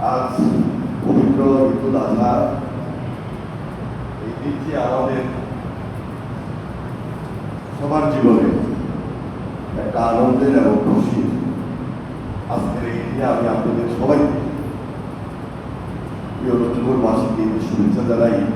আজ পবিত্র ঈদুল আজহা, এই দিনটি আমাদের সবার জীবনে একটা আনন্দের এবং খুশির। আজকের এই দিনে আমি আপনাদের সবাইকে প্রিয় লক্ষ্মীপুরবাসীকে শুভেচ্ছা জানাই। ঈদ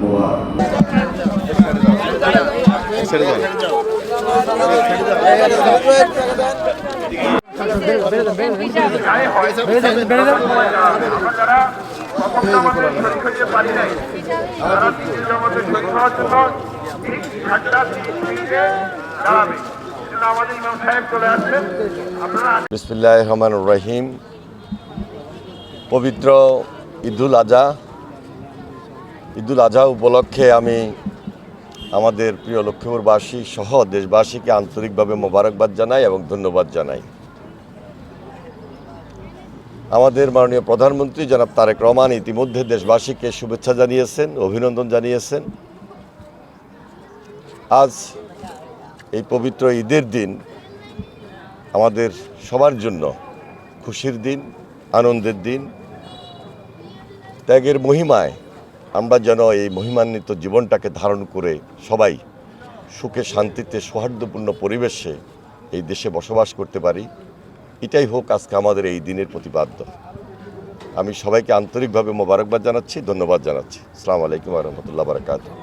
বিসমিল্লাহির রহমানির রহিম। পবিত্র ঈদুল আজহা উপলক্ষে আমি আমাদের প্রিয় লক্ষ্মীপুরবাসী সহ দেশবাসীকে আন্তরিকভাবে মোবারকবাদ জানাই এবং ধন্যবাদ জানাই। আমাদের মাননীয় প্রধানমন্ত্রী জনাব তারেক রহমান ইতিমধ্যে দেশবাসীকে শুভেচ্ছা জানিয়েছেন, অভিনন্দন জানিয়েছেন। আজ এই পবিত্র ঈদের দিন আমাদের সবার জন্য খুশির দিন, আনন্দের দিন। ত্যাগের মহিমায় আমরা যেন এই মহিমান্বিত জীবনটাকে ধারণ করে সবাই সুখে শান্তিতে সৌহার্দ্যপূর্ণ পরিবেশে এই দেশে বসবাস করতে পারি, এটাই হোক আজকে আমাদের এই দিনের প্রতিপাদ্য। আমি সবাইকে আন্তরিকভাবে মোবারকবাদ জানাচ্ছি, ধন্যবাদ জানাচ্ছি। আসসালামু আলাইকুম ওয়া রাহমাতুল্লাহি ওয়া বারাকাতুহু।